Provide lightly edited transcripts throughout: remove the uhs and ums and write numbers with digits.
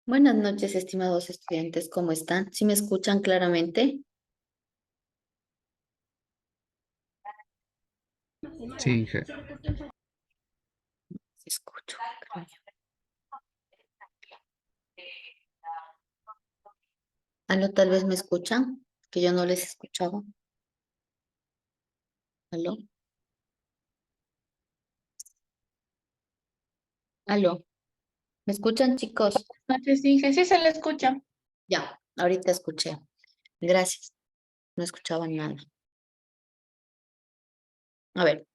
Buenas noches, estimados estudiantes, ¿cómo están? ¿Sí me escuchan claramente? Sí, Sí escucho. ¿Aló, tal vez me escuchan? Que yo no les escuchaba. ¿Aló? ¿Aló? ¿Me escuchan, chicos? Noches, dije, sí se le escucha. Ya, ahorita escuché. Gracias. No escuchaban nada. A ver,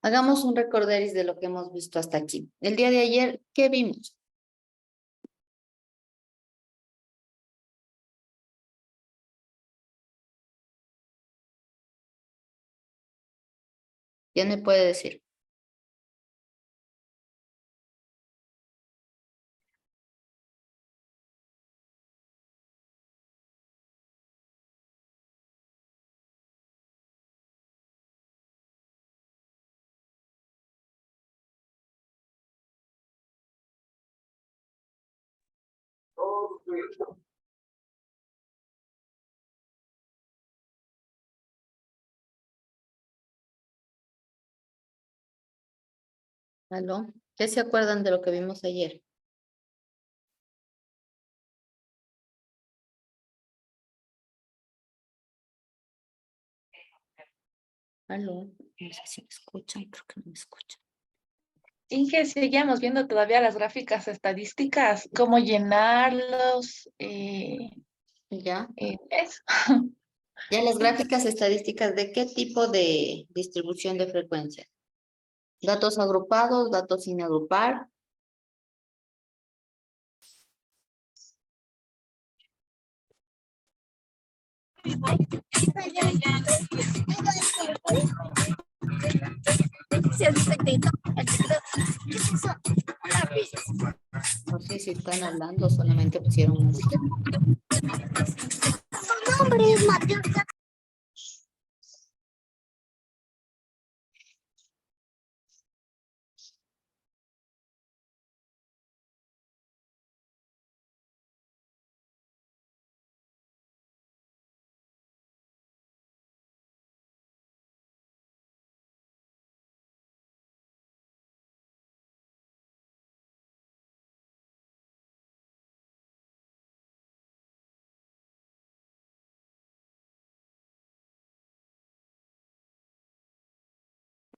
hagamos un recorderis de lo que hemos visto hasta aquí. El día de ayer, ¿qué vimos? ¿Quién me puede decir? ¿Aló? ¿Qué se acuerdan de lo que vimos ayer? ¿Aló? No sé si me escuchan, creo que no me escuchan. Inge, seguíamos viendo todavía las gráficas estadísticas, cómo llenarlos, ¿Ya? eso. Ya las gráficas estadísticas, ¿de qué tipo de distribución de frecuencia? Datos agrupados, datos sin agrupar. No sé si están hablando, solamente pusieron música.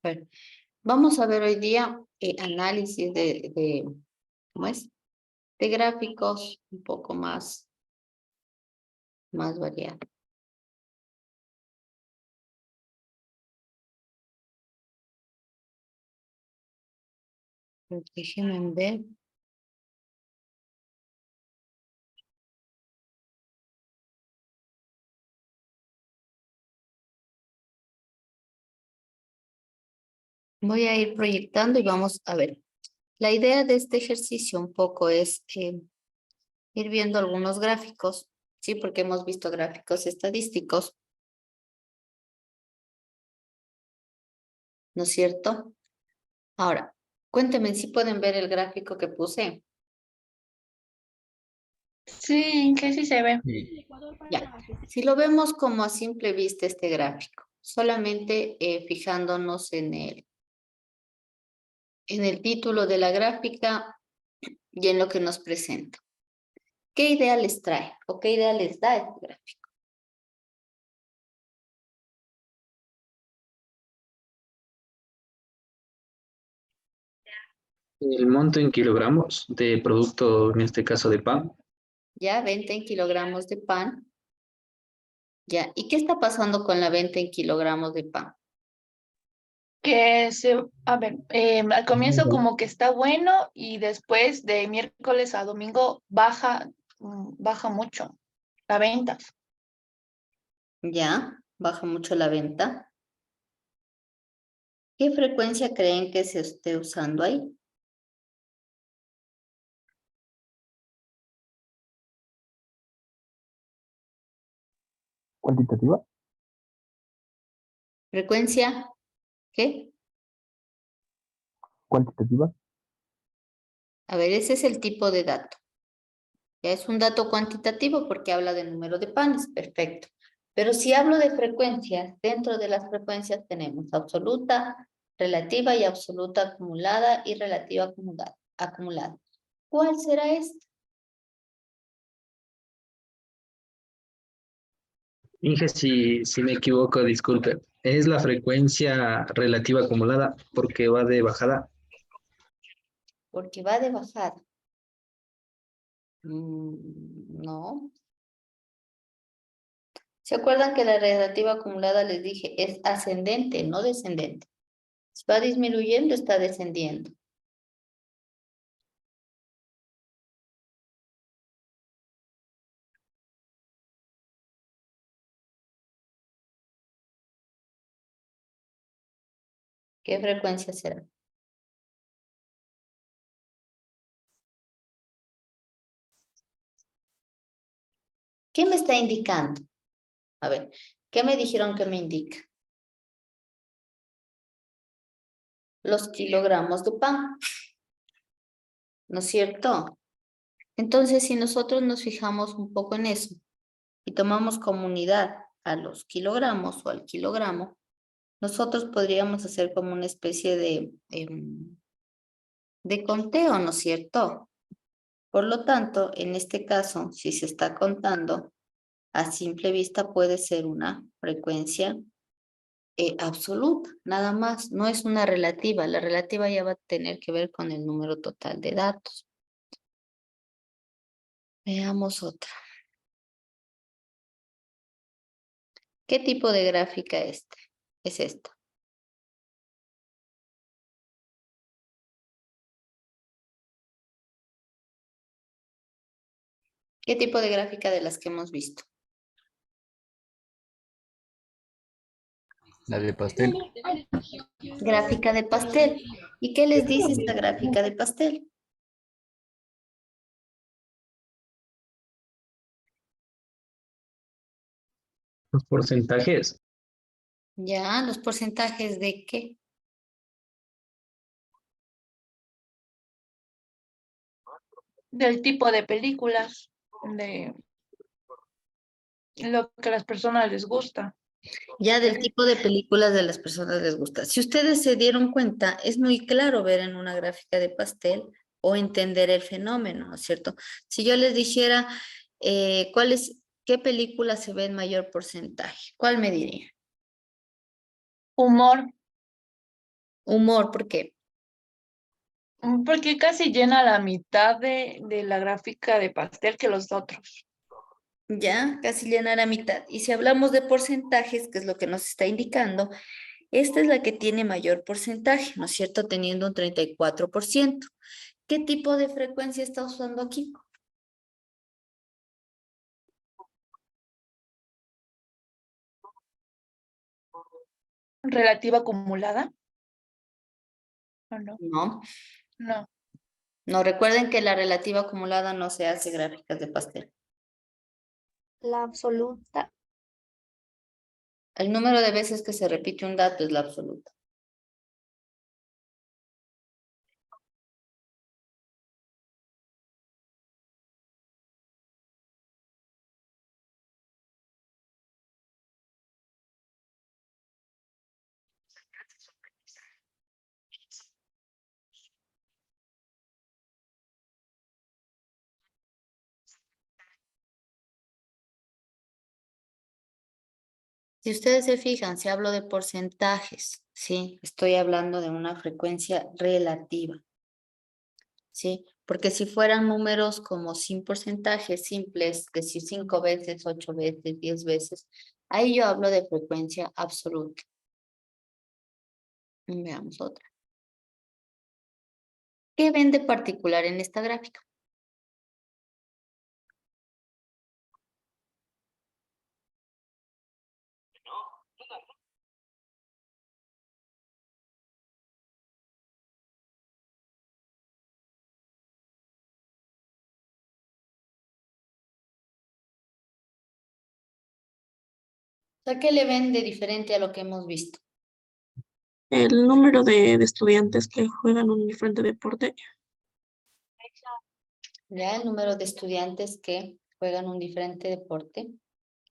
Bueno, vamos a ver hoy día análisis ¿cómo es? De gráficos un poco más variados. Déjenme ver. Voy a ir proyectando y vamos a ver. La idea de este ejercicio un poco es ir viendo algunos gráficos, ¿sí? Porque hemos visto gráficos estadísticos, ¿no es cierto? Ahora, cuéntenme si pueden ver el gráfico que puse. Sí, Inge, sí se ve. sí, Ya, si lo vemos como a simple vista este gráfico, solamente fijándonos en el título de la gráfica y en lo que nos presenta. ¿Qué idea les trae o qué idea les da este gráfico? el monto en kilogramos de producto, en este caso de pan. Ya, venta en kilogramos de pan. Ya, ¿y qué está pasando con la venta en kilogramos de pan? A ver, al comienzo como que está bueno y después de miércoles a domingo baja, baja mucho la venta. Ya, baja mucho la venta. ¿Qué frecuencia creen que se esté usando ahí? ¿Cuantitativa? ¿Frecuencia? ¿Qué? ¿Cuantitativa? A ver, ese es el tipo de dato. Ya es un dato cuantitativo porque habla del número de panes, perfecto. Pero si hablo de frecuencias, dentro de las frecuencias tenemos absoluta, relativa y absoluta acumulada y relativa acumulada. ¿Cuál será esta? Inge, si me equivoco, disculpe. Es la frecuencia relativa acumulada porque va de bajada. Porque va de bajada. No. ¿Se acuerdan que la relativa acumulada les dije es ascendente, no descendente? Si va disminuyendo, está descendiendo. ¿Qué frecuencia será? ¿Qué me está indicando? A ver, ¿qué me dijeron que me indica? Los kilogramos de pan, ¿no es cierto? Entonces, si nosotros nos fijamos un poco en eso y tomamos como unidad a los kilogramos o al kilogramo, nosotros podríamos hacer como una especie de conteo, ¿no es cierto? Por lo tanto, en este caso, si se está contando, a simple vista puede ser una frecuencia absoluta, nada más, no es una relativa. La relativa ya va a tener que ver con el número total de datos. Veamos otra. ¿Qué tipo de gráfica es esta? ¿Qué tipo de gráfica de las que hemos visto? La de pastel. Gráfica de pastel. ¿Y qué les dice esta gráfica de pastel? Los porcentajes. Ya, los porcentajes de qué. Del tipo de películas, de lo que a las personas les gusta. Ya del tipo de películas de las personas les gusta. Si ustedes se dieron cuenta, es muy claro ver en una gráfica de pastel o entender el fenómeno, ¿no es cierto? Si yo les dijera qué película se ve en mayor porcentaje, ¿cuál me diría? Humor, Humor, ¿por qué? porque casi llena la mitad de la gráfica de pastel que los otros. Ya, casi llena la mitad. Y si hablamos de porcentajes, que es lo que nos está indicando, esta es la que tiene mayor porcentaje, ¿no es cierto? Teniendo un 34%. ¿Qué tipo de frecuencia está usando aquí? Relativa acumulada. ¿O no? No, No. no, recuerden que la relativa acumulada no se hace gráficas de pastel. La absoluta. El número de veces que se repite un dato es la absoluta. Si ustedes se fijan, si hablo de porcentajes, ¿sí? Estoy hablando de una frecuencia relativa, ¿sí? Porque si fueran números como sin porcentajes simples, es decir, 5 veces, 8 veces, 10 veces, ahí yo hablo de frecuencia absoluta. Veamos otra. ¿Qué ven de particular en esta gráfica? O sea, ¿qué le ven de diferente a lo que hemos visto? El número de estudiantes que juegan un diferente deporte. Ya el número de estudiantes que juegan un diferente deporte.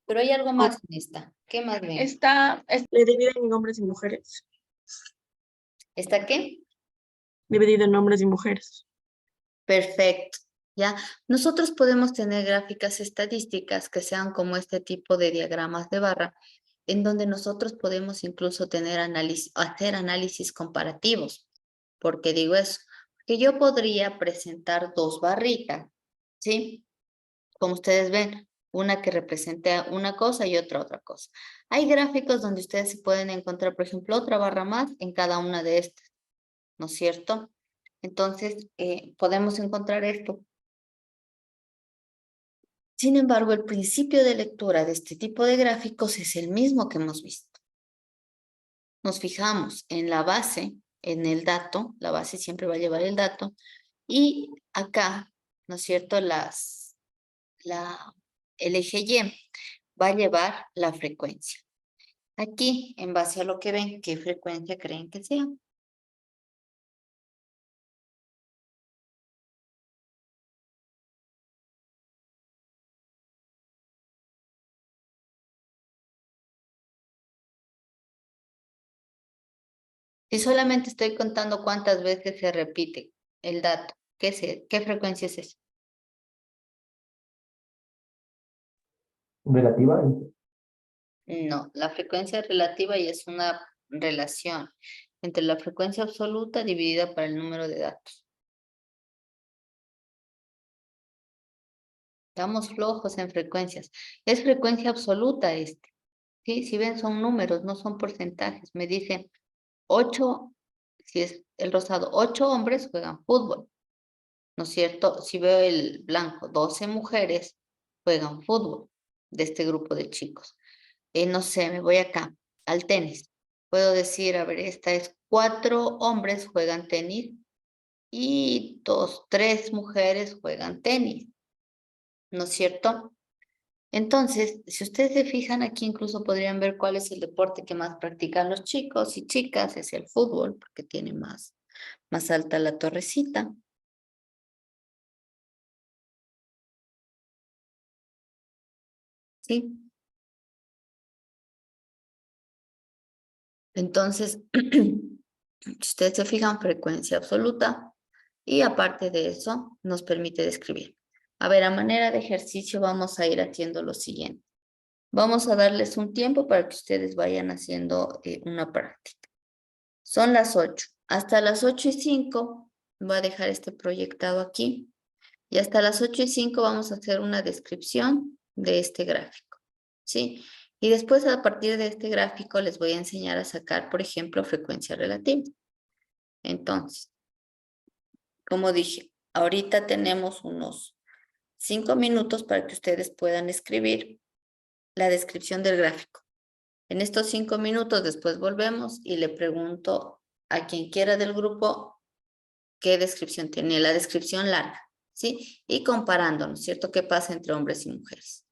Pero hay algo más en esta. ¿Qué más ven? Le dividen en hombres y mujeres. ¿Está qué? Dividido en hombres y mujeres. Perfecto. Ya, nosotros podemos tener gráficas estadísticas que sean como este tipo de diagramas de barra, en donde nosotros podemos incluso tener hacer análisis comparativos. ¿Por qué digo eso? Porque yo podría presentar dos barritas, ¿sí? Como ustedes ven, una que representa una cosa y otra cosa. Hay gráficos donde ustedes se pueden encontrar, por ejemplo, otra barra más en cada una de estas, ¿no es cierto? Entonces, podemos encontrar esto. Sin embargo, el principio de lectura de este tipo de gráficos es el mismo que hemos visto. Nos fijamos en la base, en el dato, la base siempre va a llevar el dato, y acá, ¿no es cierto? El eje Y va a llevar la frecuencia. Aquí, en base a lo que ven, ¿qué frecuencia creen que sea? Si solamente estoy contando cuántas veces se repite el dato, ¿qué frecuencia es esa? Relativa. No, la frecuencia relativa ya es una relación entre la frecuencia absoluta dividida por el número de datos. Estamos flojos en frecuencias. Es frecuencia absoluta este. ¿Sí? Si ven, son números, no son porcentajes. Me dicen 8, si es el rosado, 8 hombres juegan fútbol, ¿no es cierto? Si veo el blanco, 12 mujeres juegan fútbol de este grupo de chicos. No sé, me voy acá, al tenis. Puedo decir, a ver, esta es 4 hombres juegan tenis y 2, 3 mujeres juegan tenis, ¿no es cierto? Entonces, si ustedes se fijan aquí, incluso podrían ver cuál es el deporte que más practican los chicos y chicas, es el fútbol, porque tiene más alta la torrecita. ¿Sí? Entonces, si ustedes se fijan, frecuencia absoluta y aparte de eso, nos permite describir. A ver, a manera de ejercicio vamos a ir haciendo lo siguiente. Vamos a darles un tiempo para que ustedes vayan haciendo una práctica. Son las 8. Hasta las 8:05 voy a dejar este proyectado aquí. Y hasta las 8:05 vamos a hacer una descripción de este gráfico, ¿sí? Y después a partir de este gráfico les voy a enseñar a sacar, por ejemplo, frecuencia relativa. Entonces, como dije, ahorita tenemos unos 5 minutos para que ustedes puedan escribir la descripción del gráfico. En estos 5 minutos después volvemos y le pregunto a quien quiera del grupo qué descripción tiene, la descripción larga, ¿sí? Y comparando, ¿no es cierto? ¿Qué pasa entre hombres y mujeres?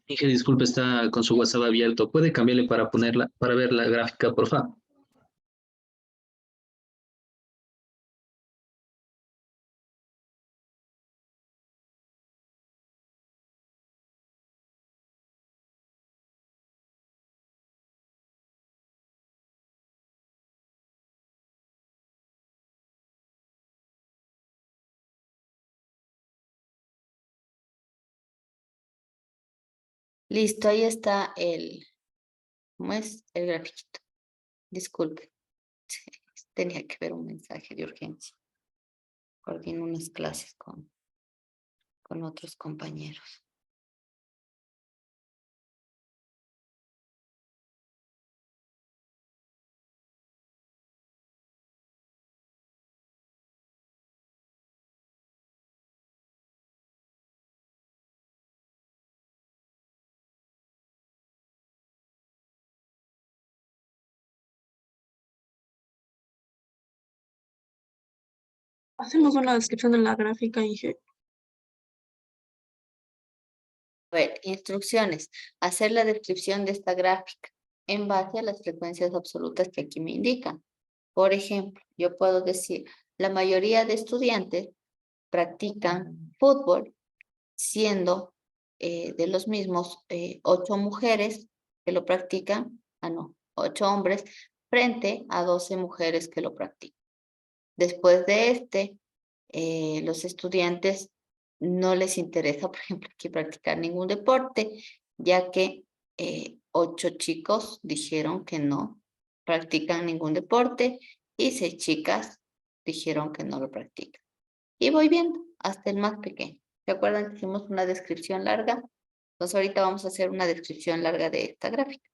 Inge, disculpe, está con su WhatsApp abierto. ¿Puede cambiarle para ponerla, para ver la gráfica, por favor? Listo, ahí está ¿cómo es? El grafiquito. Disculpe, tenía que ver un mensaje de urgencia. Coordino unas clases con otros compañeros. Hacemos una descripción de la gráfica, Inge. A ver, instrucciones. Hacer la descripción de esta gráfica en base a las frecuencias absolutas que aquí me indican. Por ejemplo, yo puedo decir, la mayoría de estudiantes practican fútbol, siendo de los mismos 8 mujeres que lo practican, 8 hombres frente a 12 mujeres que lo practican. Después de los estudiantes no les interesa, por ejemplo, aquí practicar ningún deporte, ya que 8 chicos dijeron que no practican ningún deporte y 6 chicas dijeron que no lo practican. Y voy viendo hasta el más pequeño. ¿Se acuerdan que hicimos una descripción larga? Entonces ahorita vamos a hacer una descripción larga de esta gráfica.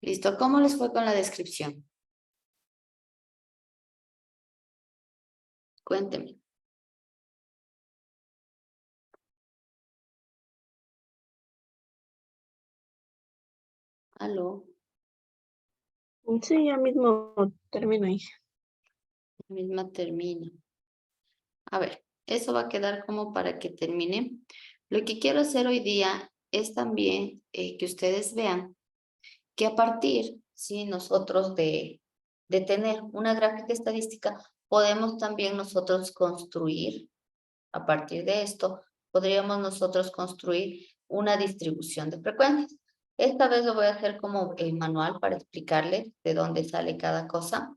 Listo, ¿cómo les fue con la descripción? Cuéntenme. Aló, Sí, ya mismo termino ahí. la misma termina. A ver, eso va a quedar como para que termine. Lo que quiero hacer hoy día es también que ustedes vean que a partir, sí, nosotros de tener una gráfica estadística, podemos también nosotros construir, a partir de esto, podríamos nosotros construir una distribución de frecuencias. Esta vez lo voy a hacer como el manual para explicarles de dónde sale cada cosa,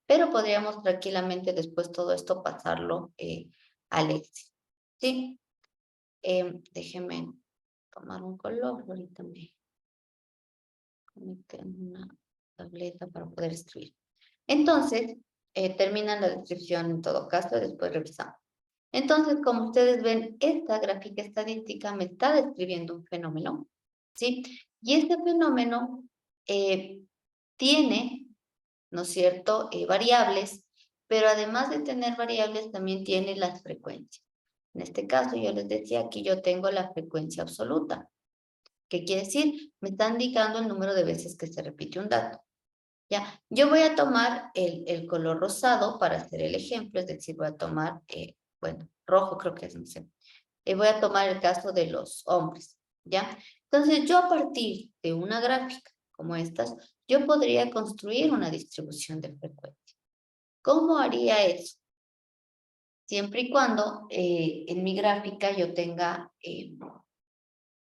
pero podríamos tranquilamente después todo esto pasarlo al Excel. ¿Sí? Déjenme tomar un color, ahorita me conecté en una tableta para poder escribir. Entonces, terminan la descripción en todo caso, después revisamos. Entonces, como ustedes ven, esta gráfica estadística me está describiendo un fenómeno, ¿sí? Y este fenómeno tiene, ¿no es cierto?, variables, pero además de tener variables, también tiene las frecuencias. En este caso, yo les decía, aquí yo tengo la frecuencia absoluta. ¿Qué quiere decir? Me está indicando el número de veces que se repite un dato. Ya, yo voy a tomar el color rosado para hacer el ejemplo, es decir, voy a tomar, bueno, rojo creo que es, no sé. Voy a tomar el caso de los hombres, ¿ya? Entonces, yo a partir de una gráfica como estas, yo podría construir una distribución de frecuencia. ¿Cómo haría eso? Siempre y cuando en mi gráfica yo tenga,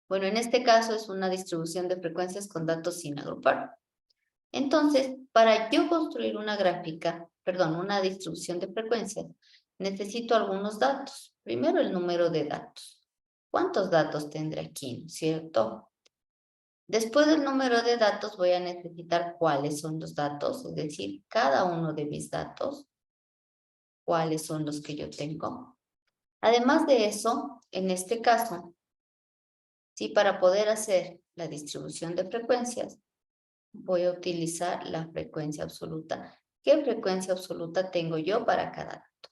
bueno, en este caso es una distribución de frecuencias con datos sin agrupar. Entonces, para yo construir una gráfica, perdón, una distribución de frecuencias, necesito algunos datos. Primero, el número de datos. ¿Cuántos datos tendré aquí, cierto? Después del número de datos voy a necesitar cuáles son los datos, es decir, cada uno de mis datos, cuáles son los que yo tengo. Además de eso, en este caso, sí, para poder hacer la distribución de frecuencias, voy a utilizar la frecuencia absoluta. ¿Qué frecuencia absoluta tengo yo para cada dato?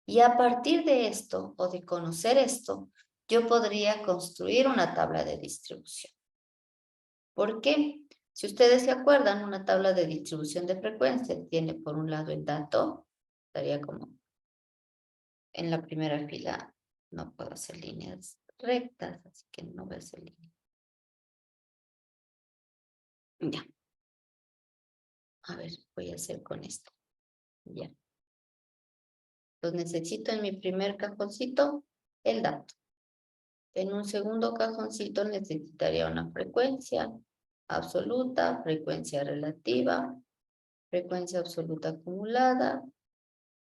Y a partir de esto, o de conocer esto, yo podría construir una tabla de distribución. ¿Por qué? Si ustedes se acuerdan, una tabla de distribución de frecuencias tiene por un lado el dato, estaría como en la primera fila, no puedo hacer líneas rectas, así que no voy a hacer líneas. Ya. A ver, voy a hacer con esto. Ya. Entonces necesito en mi primer cajoncito el dato. En un segundo cajoncito necesitaría una frecuencia absoluta, frecuencia relativa, frecuencia absoluta acumulada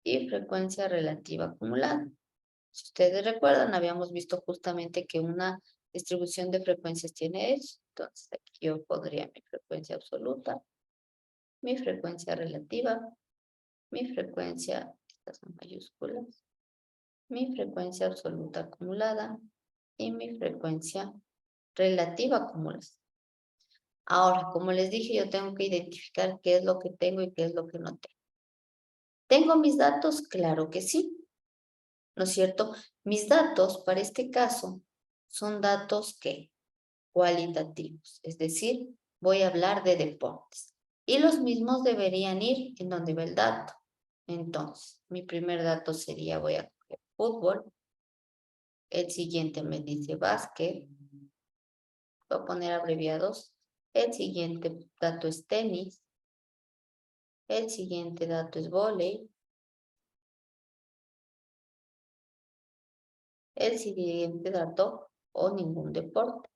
y frecuencia relativa acumulada. Si ustedes recuerdan, habíamos visto justamente que una distribución de frecuencias tiene eso. Entonces aquí yo pondría mi frecuencia absoluta, mi frecuencia relativa, mi frecuencia, estas son mayúsculas, mi frecuencia absoluta acumulada y mi frecuencia relativa acumulada. Ahora, como les dije, yo tengo que identificar qué es lo que tengo y qué es lo que no tengo. ¿Tengo mis datos? Claro que sí. ¿No es cierto? Mis datos, para este caso, son datos ¿qué? Cualitativos. Es decir, voy a hablar de deportes. Y los mismos deberían ir en donde va el dato. Entonces, mi primer dato sería, voy a coger fútbol. El siguiente me dice básquet. Voy a poner abreviados. El siguiente dato es tenis. El siguiente dato es vóley. El siguiente dato o ningún deporte.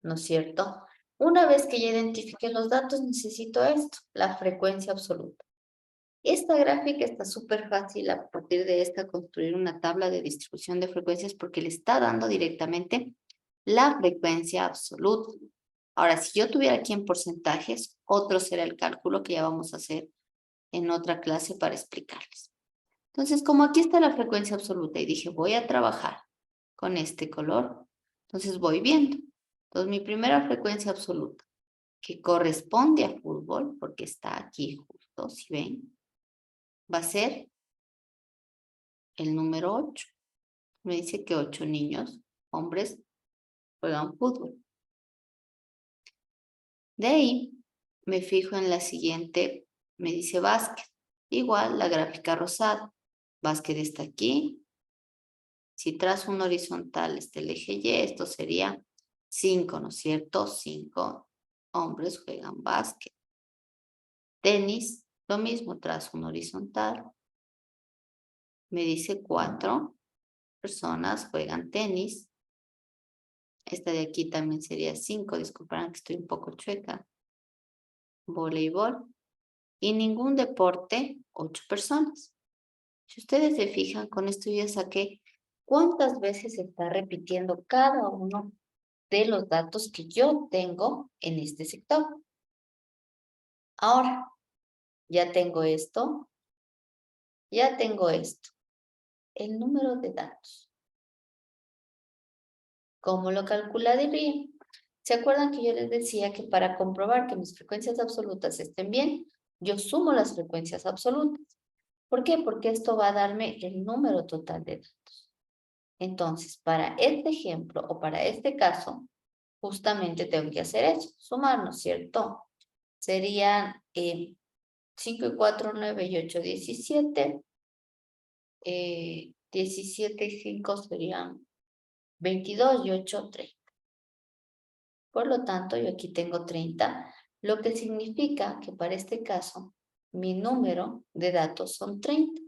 ¿No es cierto? Una vez que ya identifique los datos, necesito esto, la frecuencia absoluta. Esta gráfica está súper fácil a partir de esta construir una tabla de distribución de frecuencias porque le está dando directamente la frecuencia absoluta. Ahora, si yo tuviera aquí en porcentajes, otro será el cálculo que ya vamos a hacer en otra clase para explicarles. Entonces, como aquí está la frecuencia absoluta y dije, voy a trabajar con este color, entonces voy viendo. Entonces, mi primera frecuencia absoluta que corresponde a fútbol, porque está aquí justo, si ven, va a ser el número 8. Me dice que 8 niños, hombres, juegan fútbol. De ahí me fijo en la siguiente, me dice básquet. Igual la gráfica rosada. Básquet está aquí. Si trazo un horizontal, el eje Y, esto sería 5, ¿no es cierto? 5 hombres juegan básquet. Tenis, lo mismo, trazo un horizontal. Me dice 4 personas juegan tenis. Esta de aquí también sería 5, disculparán que estoy un poco chueca. Voleibol. Y ningún deporte, 8 personas. Si ustedes se fijan, con esto ya saqué cuántas veces se está repitiendo cada uno de los datos que yo tengo en este sector. Ahora, ya tengo esto, ya tengo esto. El número de datos. ¿Cómo lo calcularía? ¿Se acuerdan que yo les decía que para comprobar que mis frecuencias absolutas estén bien, yo sumo las frecuencias absolutas? ¿Por qué? Porque esto va a darme el número total de datos. Entonces, para este ejemplo o para este caso, justamente tengo que hacer eso, sumar, ¿no es cierto? Serían 5 y 4, 9 y 8, 17. 17 y 5 serían 22 y 8, 30. Por lo tanto, yo aquí tengo 30, lo que significa que para este caso, mi número de datos son 30.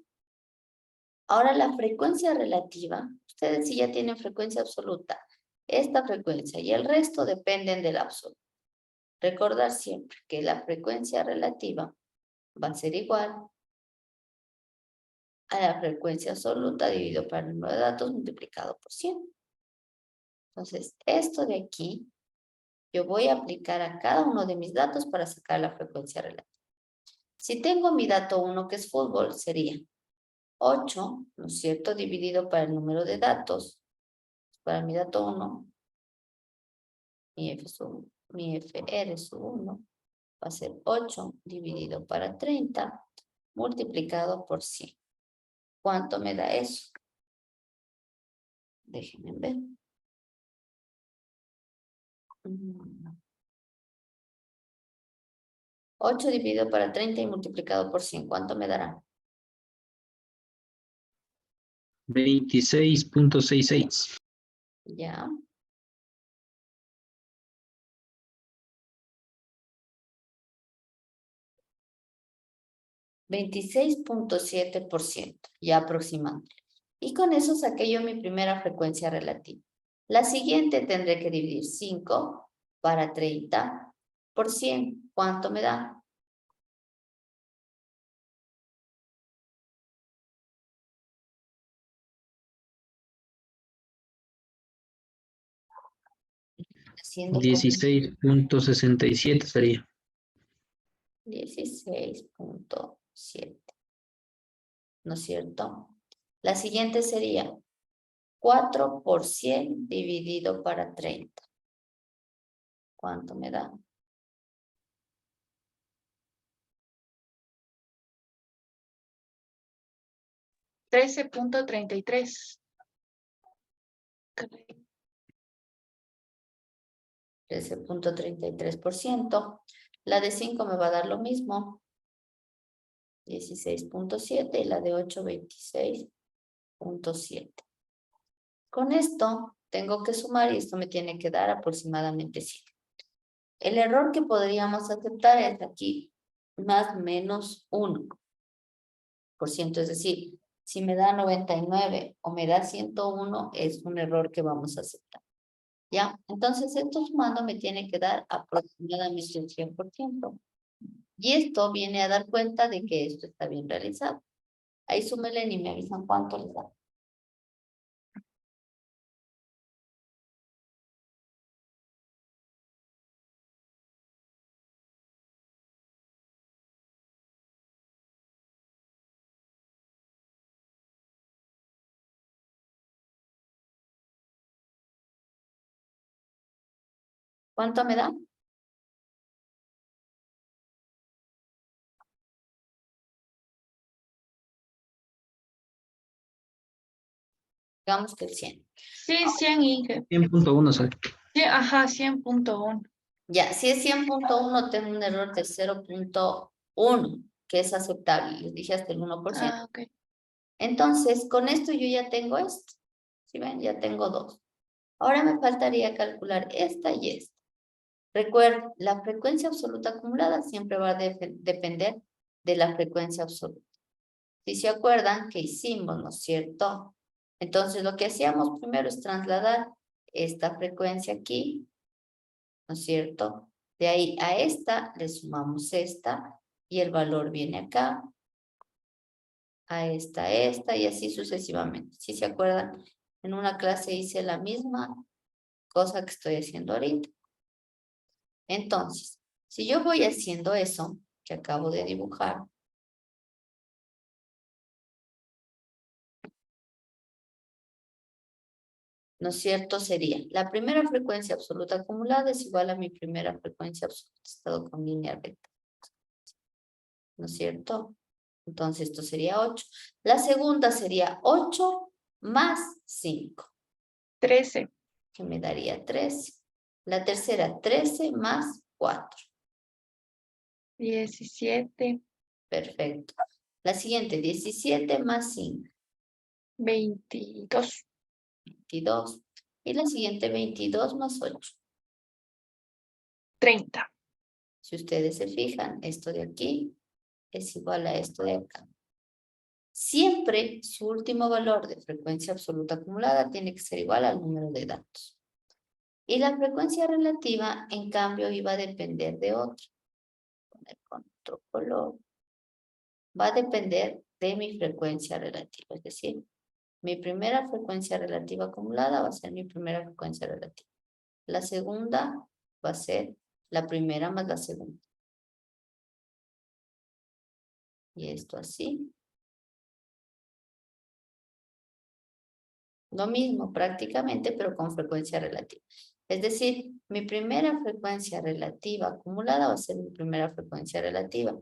Ahora la frecuencia relativa, ustedes si ya tienen frecuencia absoluta, esta frecuencia y el resto dependen del absoluto. Recordar siempre que la frecuencia relativa va a ser igual a la frecuencia absoluta dividido por el número de datos multiplicado por 100. Entonces, esto de aquí, yo voy a aplicar a cada uno de mis datos para sacar la frecuencia relativa. Si tengo mi dato 1, que es fútbol, sería 8, ¿no es cierto?, dividido por el número de datos. Para mi dato 1, mi FR sub 1 va a ser 8 dividido para 30 multiplicado por 100. ¿Cuánto me da eso? Déjenme ver. 8 dividido para 30 y multiplicado por 100. ¿Cuánto me dará? 26.66. Ya. %26.7%, ya aproximándole. Y con eso saqué yo mi primera frecuencia relativa. La siguiente tendré que dividir 5 para 30 por 100. ¿Cuánto me da? Haciendo 16.67 sería. 16.7. ¿No es cierto? La siguiente sería 4 por 100 dividido para 30. ¿Cuánto me da? 13.33. 13.33%. La de 5 me va a dar lo mismo. 16.7 y la de 8, 26.7. Con esto tengo que sumar y esto me tiene que dar aproximadamente 100. El error que podríamos aceptar es aquí, más menos 1%. Es decir, si me da 99 o me da 101, es un error que vamos a aceptar. ¿Ya? Entonces, esto sumando me tiene que dar aproximadamente el 100%. Y esto viene a dar cuenta de que esto está bien realizado. Ahí súmele y me avisan cuánto les da. ¿Cuánto me da? Digamos que el 100. Sí, 100, Inge. 100.1 sale. Sí, ajá, 100.1. Ya, si es 100.1, tengo un error de 0.1, que es aceptable. Les dije hasta el 1%. Ah, ok. Entonces, con esto yo ya tengo esto. ¿Sí ven? Ya tengo 2. Ahora me faltaría calcular esta y esta. Recuerden, la frecuencia absoluta acumulada siempre va a depender de la frecuencia absoluta. Si se acuerdan que hicimos, ¿no es cierto? Entonces, lo que hacíamos primero es trasladar esta frecuencia aquí, ¿no es cierto? De ahí a esta le sumamos esta y el valor viene acá, a esta y así sucesivamente. Si se acuerdan, en una clase hice la misma cosa que estoy haciendo ahorita. Entonces, si yo voy haciendo eso que acabo de dibujar, ¿no es cierto? Sería la primera frecuencia absoluta acumulada es igual a mi primera frecuencia absoluta. He estado con línea recta. ¿No es cierto? Entonces esto sería 8. La segunda sería 8 más 5. 13. Que me daría 13. La tercera, 13 más 4. 17. Perfecto. La siguiente, 17 más 5. 22. 22. Y la siguiente, 22 más 8. 30. Si ustedes se fijan, esto de aquí es igual a esto de acá. Siempre su último valor de frecuencia absoluta acumulada tiene que ser igual al número de datos. Y la frecuencia relativa, en cambio, iba a depender de otro. Poner con otro color. Va a depender de mi frecuencia relativa. Es decir, mi primera frecuencia relativa acumulada va a ser mi primera frecuencia relativa. La segunda va a ser la primera más la segunda. Y esto así. Lo mismo prácticamente, pero con frecuencia relativa. Es decir, mi primera frecuencia relativa acumulada va a ser mi primera frecuencia relativa.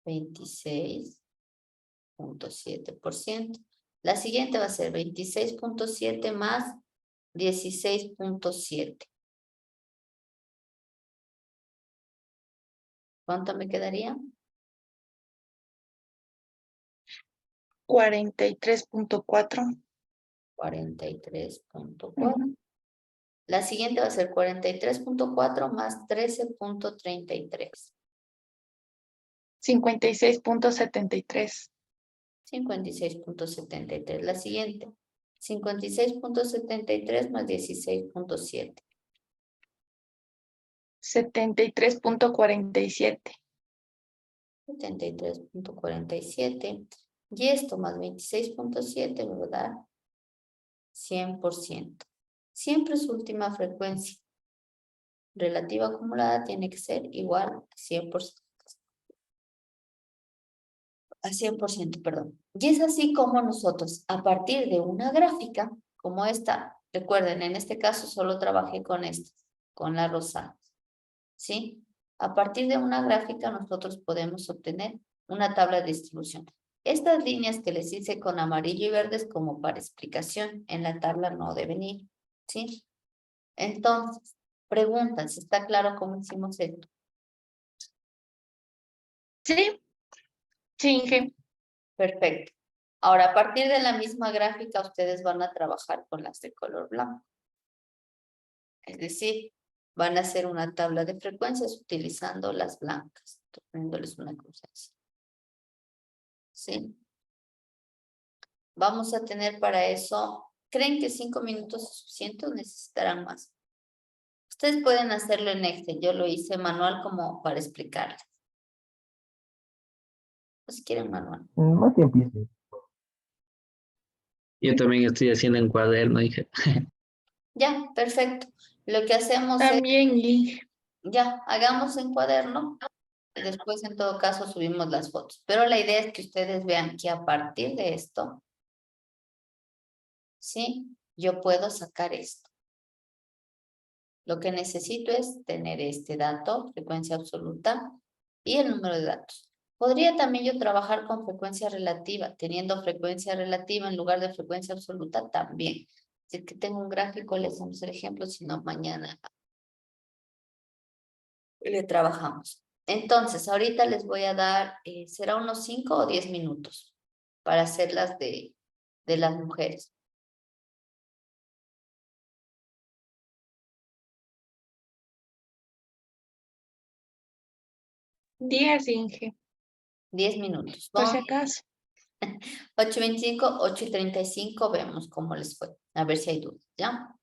26.7%. La siguiente va a ser 26.7 más 16.7. ¿Cuánto me quedaría? 43.4. 43.4. La siguiente va a ser 43.4 más 13.33. 56.73. 56.73. La siguiente, 56.73 más 16.7. 73.47. 73.47. Y esto más 26.7 me va a dar 100%. Siempre su última frecuencia relativa acumulada tiene que ser igual a 100%. A 100%, perdón. Y es así como nosotros, a partir de una gráfica como esta, recuerden, en este caso solo trabajé con esta, con la rosada, ¿sí? A partir de una gráfica nosotros podemos obtener una tabla de distribución. Estas líneas que les hice con amarillo y verde es como para explicación, en la tabla no deben ir, ¿sí? Entonces, preguntan si está claro cómo hicimos esto. Sí, sí, Inge. Perfecto. Ahora, a partir de la misma gráfica, ustedes van a trabajar con las de color blanco. Es decir, van a hacer una tabla de frecuencias utilizando las blancas. Estoy poniéndoles una cruz así. ¿Sí? Vamos a tener para eso, ¿creen que 5 minutos es suficiente o necesitarán más? Ustedes pueden hacerlo en Excel. Yo lo hice manual como para explicarles. O si quieren manual. Más tiempo. Sí. Yo también estoy haciendo en cuaderno, dije. Ya, perfecto. Lo que hacemos es, También, Inge. ya, hagamos en cuaderno. Y después, en todo caso, subimos las fotos. Pero la idea es que ustedes vean que a partir de esto, ¿sí? Yo puedo sacar esto. Lo que necesito es tener este dato, frecuencia absoluta, y el número de datos. Podría también yo trabajar con frecuencia relativa, teniendo frecuencia relativa en lugar de frecuencia absoluta también. Si es que tengo un gráfico, les damos el ejemplo, si no, mañana le trabajamos. Entonces, ahorita les voy a dar, será unos 5 o 10 minutos para hacer las de las mujeres. 10, Inge, 10 minutos. por Vamos, si acaso. 8:25, 8:35, vemos cómo les fue. A ver si hay dudas, ¿ya?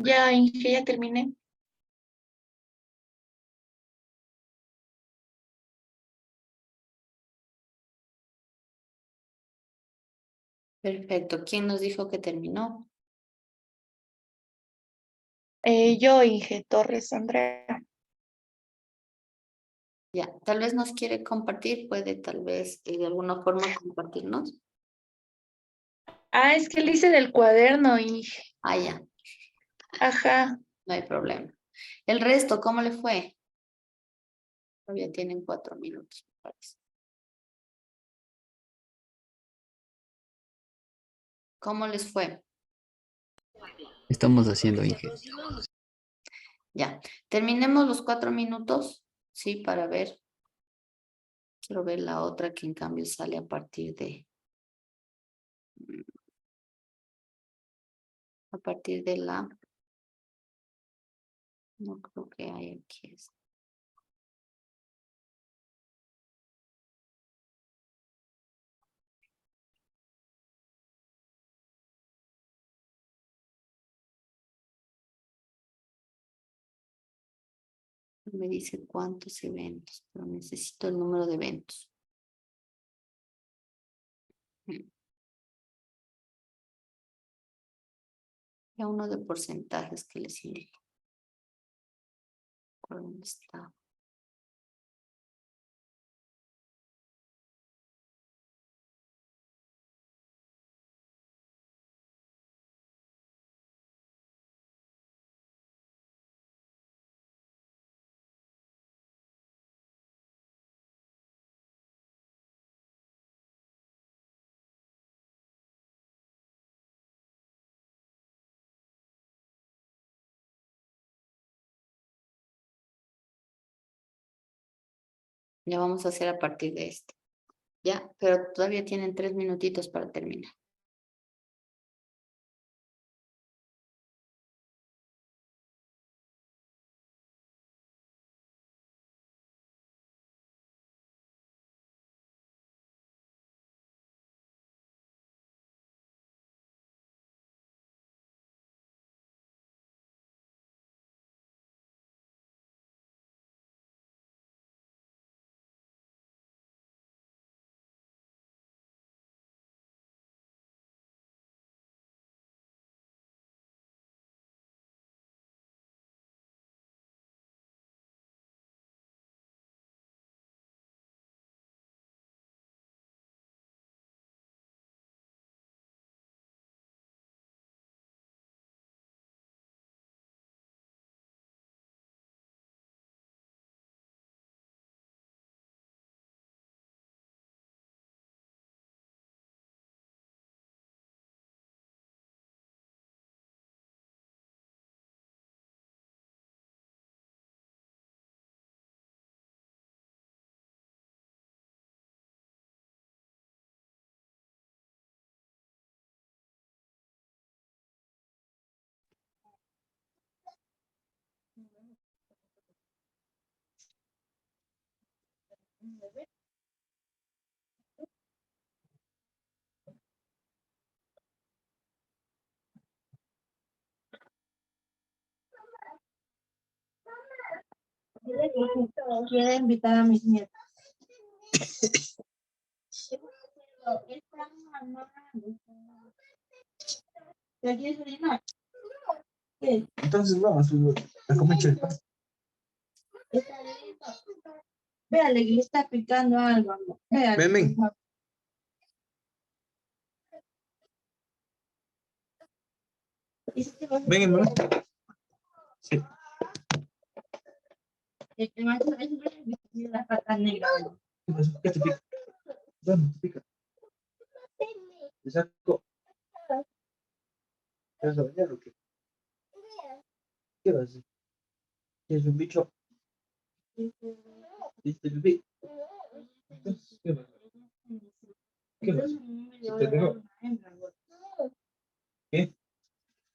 Ya, Inge, ya terminé. Perfecto. ¿Quién nos dijo que terminó? Yo, Inge Torres, Andrea. Ya, tal vez nos quiere compartir, puede tal vez de alguna forma compartirnos. Ah, es que le hice del cuaderno, Inge. Ah, ya, Ajá. no hay problema. El resto, ¿cómo le fue? Todavía tienen 4 minutos, me parece. ¿Cómo les fue? Estamos haciendo, Inge. Ya, terminemos los 4 minutos, sí, para ver. Quiero ver la otra que en cambio sale a partir de la, no creo que hay aquí. Me dice cuántos eventos, pero necesito el número de eventos. Ya uno de porcentajes que les indico. ¿Por dónde está? Ya vamos a hacer a partir de este. Ya, pero todavía tienen 3 minutitos para terminar. Quiere invitar a mis nietos. ¿Ya quieres orinar? ¿Qué? Entonces vamos a comer choripas. Está listo. Véale que le está picando algo, amor. Véale. Ven, ven. Ven, hermano. Sí. El que más es la pata negra. ¿Qué pasó? ¿Qué te pica? ¿Dónde te pica? ¿Te saco? ¿Te vas a bañar o qué? ¿Qué vas a hacer? ¿Tienes un bicho? ¿Viste el bebé? Entonces, ¿qué vas a hacer? ¿Qué vas a hacer? ¿Se te pegó? ¿Qué?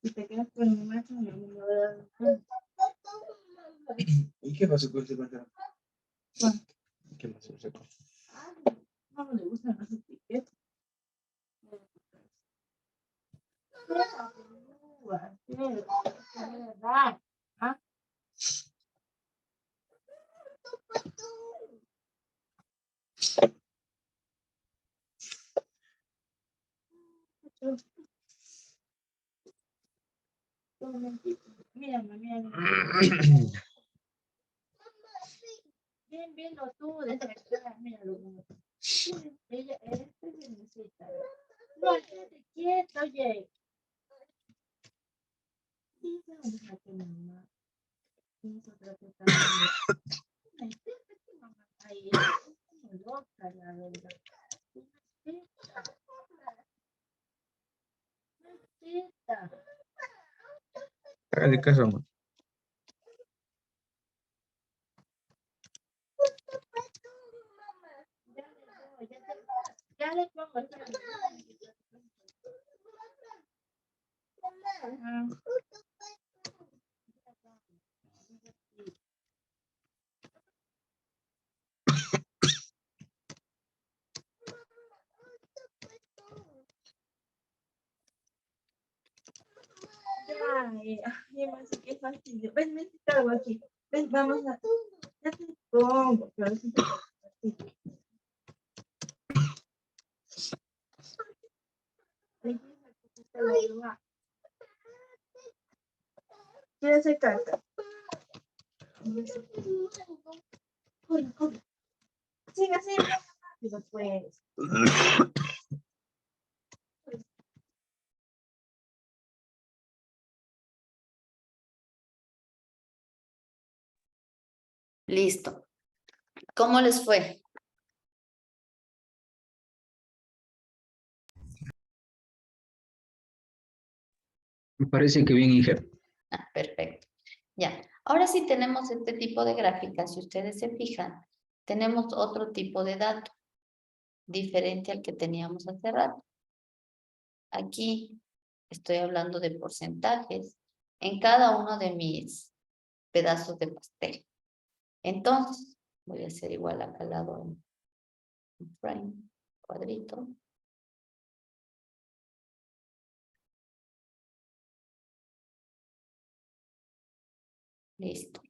Si te quedas con el macho, no. ¿Y qué pasó con ese pantalón? ¿Qué pasó? No le gustan las etiquetas. ¿verdad? ¿Ah? Mira, mira. Bien, viendo tú desde acá, míralo. Ella es necesita. No, quédate quieto, oye. Sí, no, déjate, mamá. Nosotros te estamos viendo. Ahí, es como loca, la verdad. Necesita. Necesita. Hágale caso, amor. Ya le pongo. Ah. Ay, más qué fastidio. Ven, ven, te cargo aquí. Ven, vamos a. Ya te pongo, pero sí te fastidio. ¿Quieres hacer carta? Corre, corre. Siga, siga. Rápido, pues. Listo. ¿Cómo les fue? Me parece que bien, Inge. Ah, perfecto. Ya. Ahora sí tenemos este tipo de gráficas. Si ustedes se fijan, tenemos otro tipo de dato diferente al que teníamos hace rato. Aquí estoy hablando de porcentajes en cada uno de mis pedazos de pastel. Entonces, voy a hacer igual acá al lado un frame, cuadrito. Listo.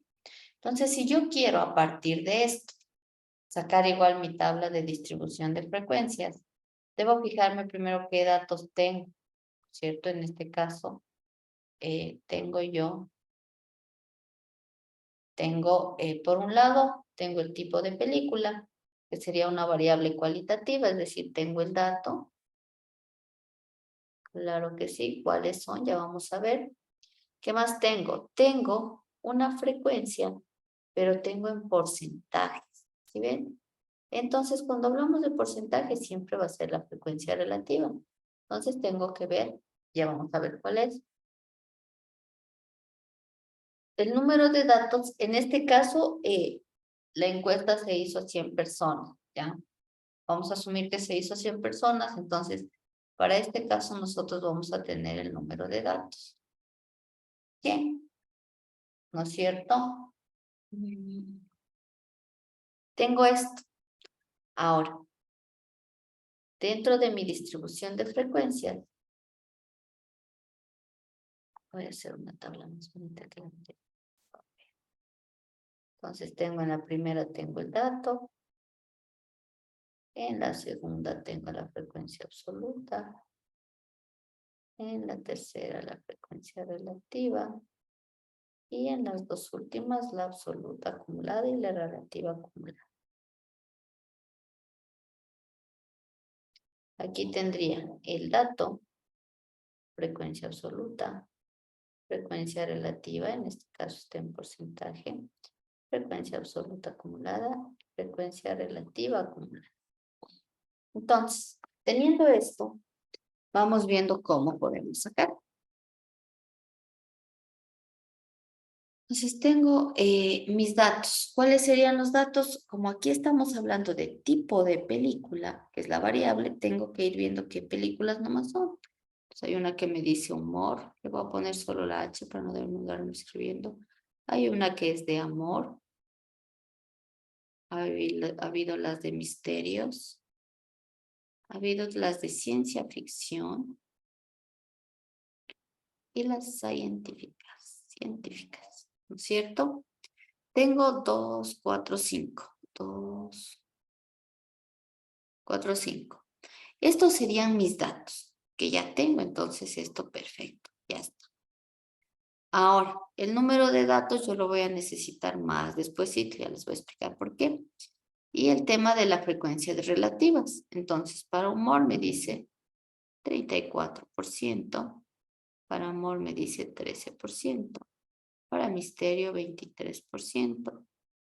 Entonces, si yo quiero a partir de esto sacar igual mi tabla de distribución de frecuencias, debo fijarme primero qué datos tengo, ¿cierto? En este caso, por un lado, tengo el tipo de película, que sería una variable cualitativa, es decir, tengo el dato. Claro que sí, ¿cuáles son? Ya vamos a ver. ¿Qué más tengo? Tengo una frecuencia, pero tengo en porcentajes, ¿sí ven? Entonces, cuando hablamos de porcentaje, siempre va a ser la frecuencia relativa. Entonces, tengo que ver, ya vamos a ver cuál es. El número de datos, en este caso, la encuesta se hizo a 100 personas, ¿ya? Vamos a asumir que se hizo a 100 personas, entonces, para este caso, nosotros vamos a tener el número de datos. ¿Bien? ¿No es cierto? Tengo esto. Ahora, dentro de mi distribución de frecuencias, voy a hacer una tabla más bonita que la anterior. Entonces tengo en la primera tengo el dato, en la segunda tengo la frecuencia absoluta, en la tercera la frecuencia relativa y en las dos últimas la absoluta acumulada y la relativa acumulada. Aquí tendría el dato, frecuencia absoluta, frecuencia relativa, en este caso está en porcentaje, frecuencia absoluta acumulada, frecuencia relativa acumulada. Entonces, teniendo esto, vamos viendo cómo podemos sacar. Entonces, tengo mis datos. ¿Cuáles serían los datos? Como aquí estamos hablando de tipo de película, que es la variable, tengo que ir viendo qué películas nomás son. Pues hay una que me dice humor, le voy a poner solo la H para no demorarme escribiendo. Hay una que es de amor. Ha habido las de misterios. Ha habido las de ciencia ficción. y las científicas, ¿no es cierto? Tengo 2, 4, 5. 2, 4, 5. Estos serían mis datos, que ya tengo, entonces esto perfecto, ya está. Ahora, el número de datos yo lo voy a necesitar más despuesito, ya les voy a explicar por qué. Y el tema de la frecuencia de relativas. Entonces, para humor me dice 34%, para amor me dice 13%, para misterio 23%,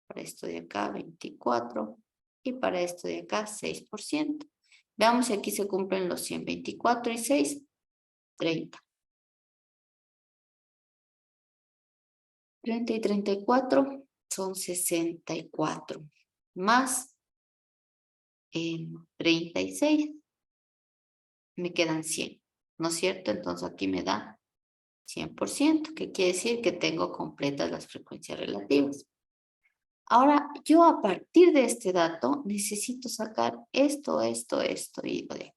para esto de acá 24% y para esto de acá 6%. Veamos si aquí se cumplen los 100, 24 y 6, 30. 30 y 34 son 64, más 36, me quedan 100, ¿no es cierto? Entonces aquí me da 100%, que quiere decir que tengo completas las frecuencias relativas. Ahora, yo a partir de este dato necesito sacar esto y lo de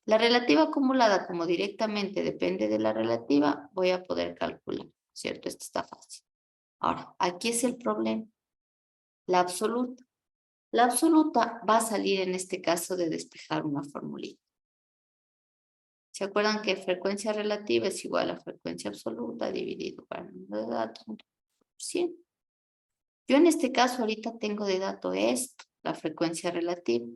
la relativa acumulada, como directamente depende de la relativa, voy a poder calcular, ¿cierto? Esto está fácil. Ahora, aquí es el problema. La absoluta. La absoluta va a salir en este caso de despejar una formulita. ¿Se acuerdan que frecuencia relativa es igual a frecuencia absoluta dividido por el número de datos por 100? Yo en este caso ahorita tengo de dato esto, la frecuencia relativa.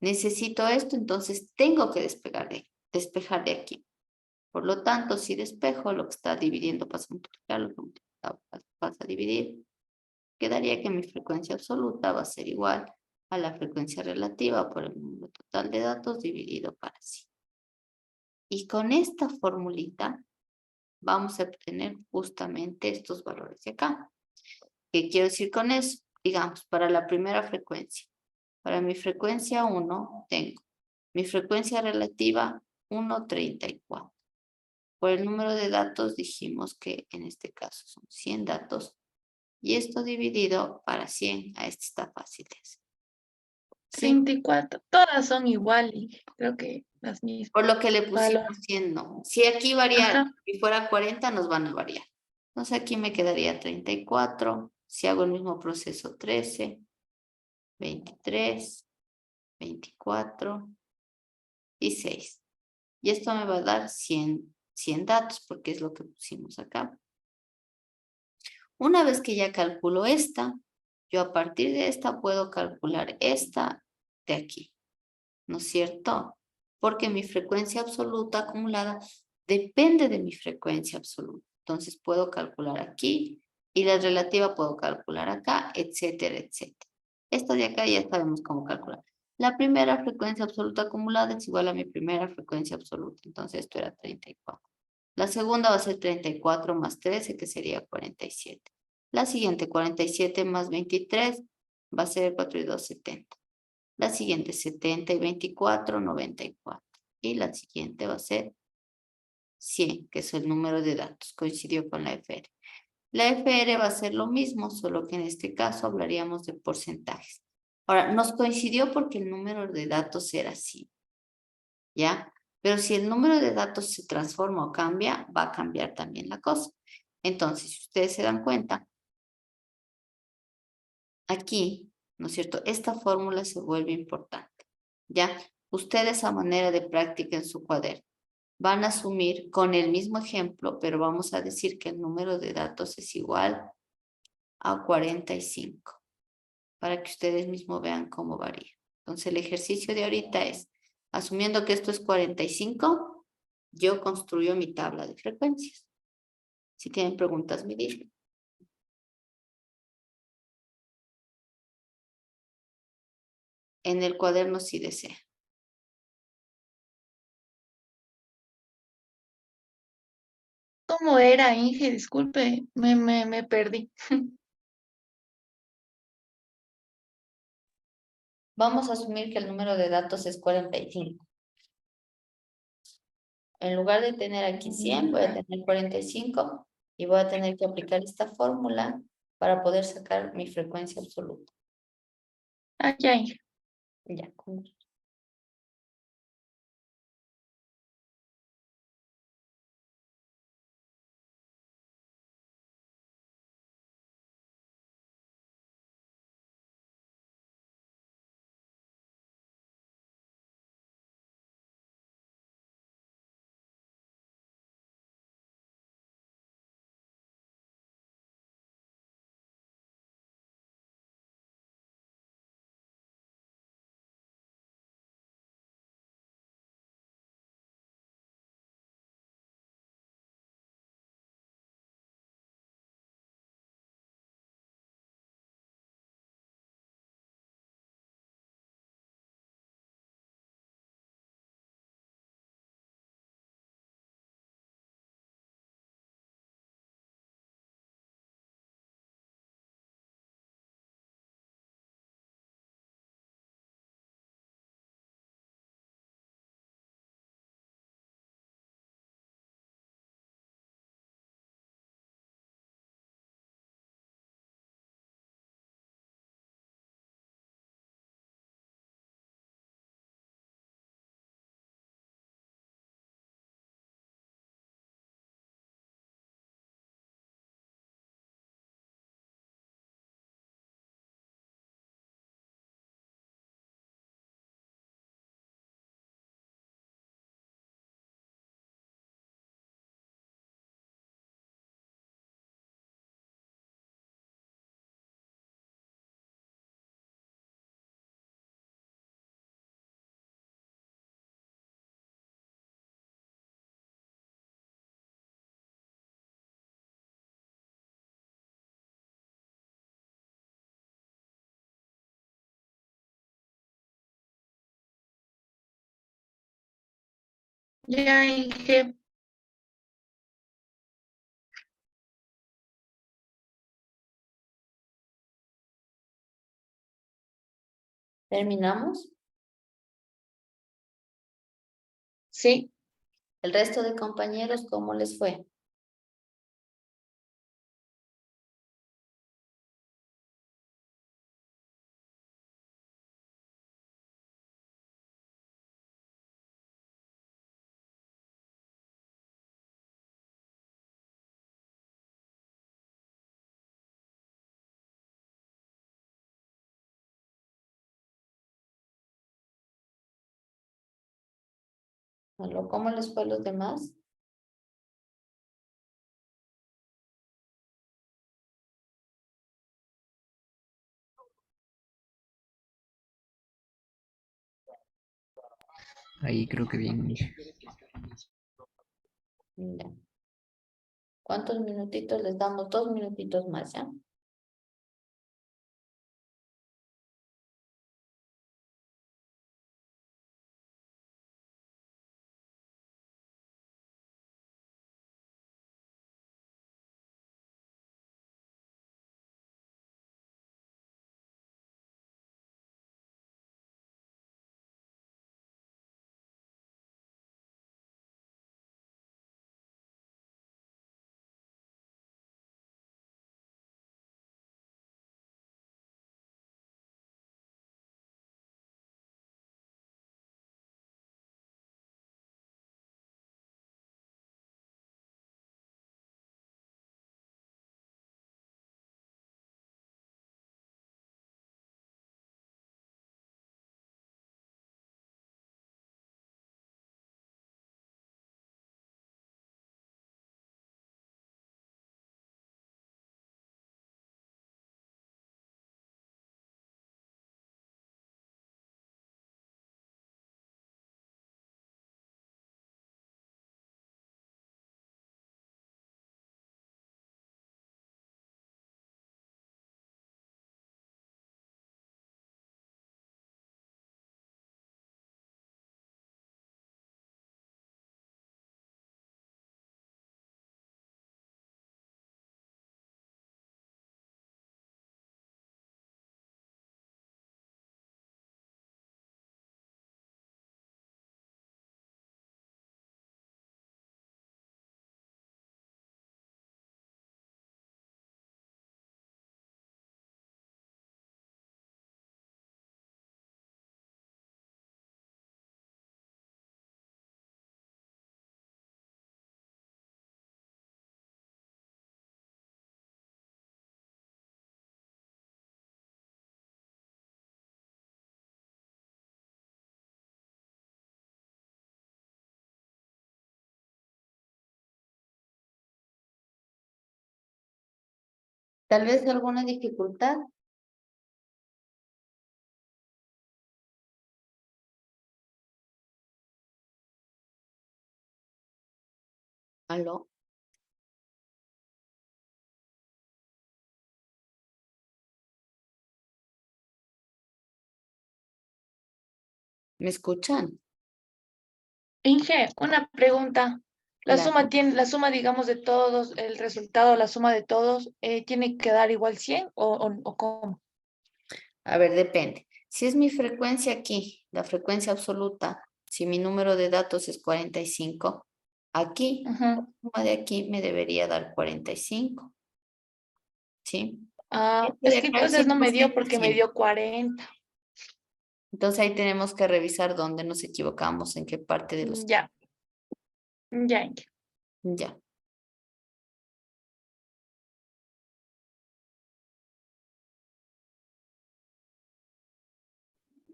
Necesito esto, entonces tengo que despejar de aquí. Por lo tanto, si despejo, lo que está dividiendo pasa a multiplicar, lo que pasa a dividir. Quedaría que mi frecuencia absoluta va a ser igual a la frecuencia relativa por el número total de datos dividido para sí. Y con esta formulita vamos a obtener justamente estos valores de acá. ¿Qué quiero decir con eso? Digamos, para la primera frecuencia. Para mi frecuencia 1 tengo mi frecuencia relativa 1,34. Por el número de datos dijimos que en este caso son 100 datos. Y esto dividido para 100, a este está fácil de hacer. ¿Sí? 34. Todas son iguales. Creo que las mismas. Por lo que le Valor. pusimos 100, no. Si aquí variara, Ajá. si fuera 40, nos van a variar. Entonces aquí me quedaría 34. Si hago el mismo proceso, 13, 23, 24 y 6. Y esto me va a dar 100 datos, porque es lo que pusimos acá. Una vez que ya calculo esta, yo a partir de esta puedo calcular esta de aquí, ¿no es cierto? Porque mi frecuencia absoluta acumulada depende de mi frecuencia absoluta. Entonces puedo calcular aquí y la relativa puedo calcular acá, etcétera, etcétera. Esto de acá ya sabemos cómo calcular. La primera frecuencia absoluta acumulada es igual a mi primera frecuencia absoluta. Entonces esto era 34. La segunda va a ser 34 más 13, que sería 47. La siguiente, 47 más 23, va a ser 4 y 2, 70. La siguiente, 70 y 24, 94. Y la siguiente va a ser 100, que es el número de datos. Coincidió con la FR. La FR va a ser lo mismo, solo que en este caso hablaríamos de porcentajes. Ahora, nos coincidió porque el número de datos era así, ¿ya? Pero si el número de datos se transforma o cambia, va a cambiar también la cosa. Entonces, si ustedes se dan cuenta, aquí, ¿no es cierto? Esta fórmula se vuelve importante, ¿ya? Ustedes a manera de práctica en su cuaderno van a asumir con el mismo ejemplo, pero vamos a decir que el número de datos es igual a 45, para que ustedes mismos vean cómo varía. Entonces, el ejercicio de ahorita es, asumiendo que esto es 45, yo construyo mi tabla de frecuencias. Si tienen preguntas, me dicen. En el cuaderno si desea. ¿Cómo era, Inge? Disculpe, me perdí. Vamos a asumir que el número de datos es 45. En lugar de tener aquí 100, voy a tener 45 y voy a tener que aplicar esta fórmula para poder sacar mi frecuencia absoluta. Ah, ya, Inge. Ya, con Ya, Inge. ¿Terminamos? Sí. ¿El resto de compañeros cómo les fue? ¿Aló? ¿Cómo les fue a los demás? Ahí creo que bien. Ya. ¿Cuántos minutitos les damos? 2 minutitos más, ¿ya? Tal vez alguna dificultad. ¿Aló? ¿Me escuchan? Inge, una pregunta. Claro. La suma, digamos, de todos, el resultado, la suma de todos, ¿tiene que dar igual 100 o cómo? A ver, depende. Si es mi frecuencia aquí, la frecuencia absoluta, si mi número de datos es 45, aquí, la Ujú. suma de aquí me debería dar 45, ¿sí? Ah, Este de es que acá es entonces no me dio 100%, porque me 100. dio 40. Entonces ahí tenemos que revisar dónde nos equivocamos, en qué parte de los... Ya, ya, Inge. Ya.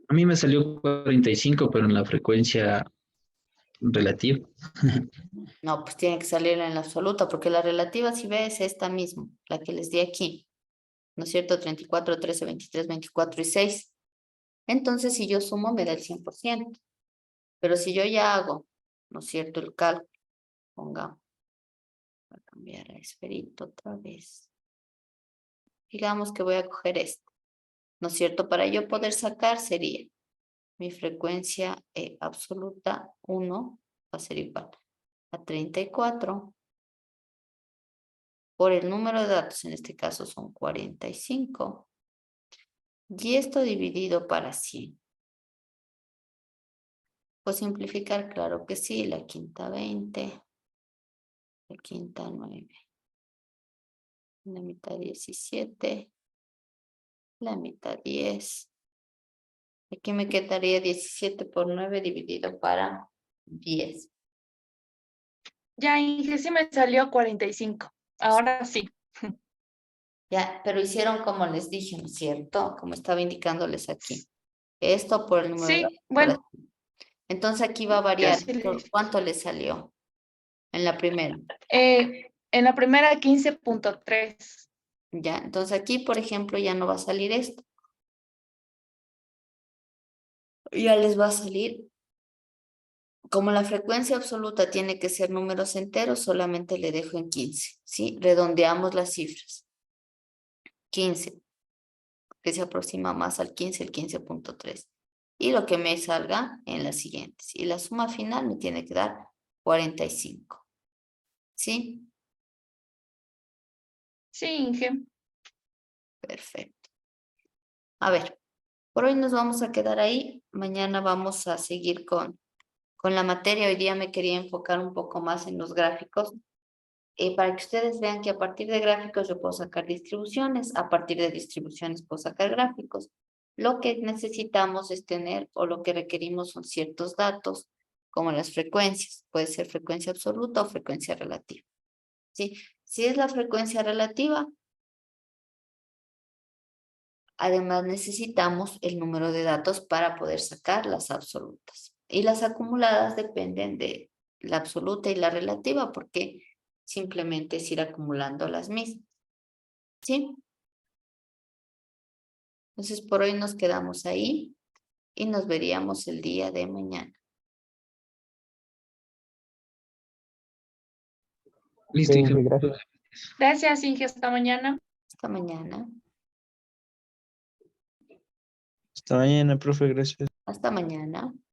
A mí me salió 45, pero en la frecuencia relativa. No, pues tiene que salir en la absoluta, porque la relativa, si ves, es esta misma, la que les di aquí, ¿no es cierto? 34, 13, 23, 24 y 6. Entonces, si yo sumo, me da el 100%. Pero si yo ya hago, ¿no es cierto? El cálculo, pongamos, voy a cambiar a esferito otra vez. Digamos que voy a coger este, ¿no es cierto? Para yo poder sacar sería mi frecuencia absoluta 1 va a ser igual a 34 por el número de datos, en este caso son 45. Y esto dividido para 100. ¿Puedo simplificar? Claro que sí. La quinta 20. La quinta 9. La mitad 17. La mitad 10. Aquí me quedaría 17 por 9 dividido para 10. Ya, Inge, sí me salió 45. Ahora sí. Ya, pero hicieron como les dije, ¿no es cierto? Como estaba indicándoles aquí. Esto por el número de Sí, datos. bueno, Entonces aquí va a yo variar. sí le hice. ¿Cuánto le salió en la primera? En la primera 15.3. Ya, entonces aquí, por ejemplo, ya no va a salir esto. Ya les va a salir. Como la frecuencia absoluta tiene que ser números enteros, solamente le dejo en 15, ¿sí? Redondeamos las cifras. 15, que se aproxima más al 15, el 15.3. Y lo que me salga en las siguientes. Y la suma final me tiene que dar 45. ¿Sí? Sí, Inge. Perfecto. A ver, por hoy nos vamos a quedar ahí. Mañana vamos a seguir con la materia. Hoy día me quería enfocar un poco más en los gráficos. Para que ustedes vean que a partir de gráficos yo puedo sacar distribuciones, a partir de distribuciones puedo sacar gráficos. Lo que necesitamos es tener, o lo que requerimos son ciertos datos, como las frecuencias. Puede ser frecuencia absoluta o frecuencia relativa. ¿Sí? Si es la frecuencia relativa, además necesitamos el número de datos para poder sacar las absolutas. Y las acumuladas dependen de la absoluta y la relativa, porque simplemente es ir acumulando las mismas. ¿Sí? Entonces, por hoy nos quedamos ahí y nos veríamos el día de mañana. Listo, Inge. Gracias. Gracias, Inge. Hasta mañana. Hasta mañana. Hasta mañana, profe, gracias. Hasta mañana.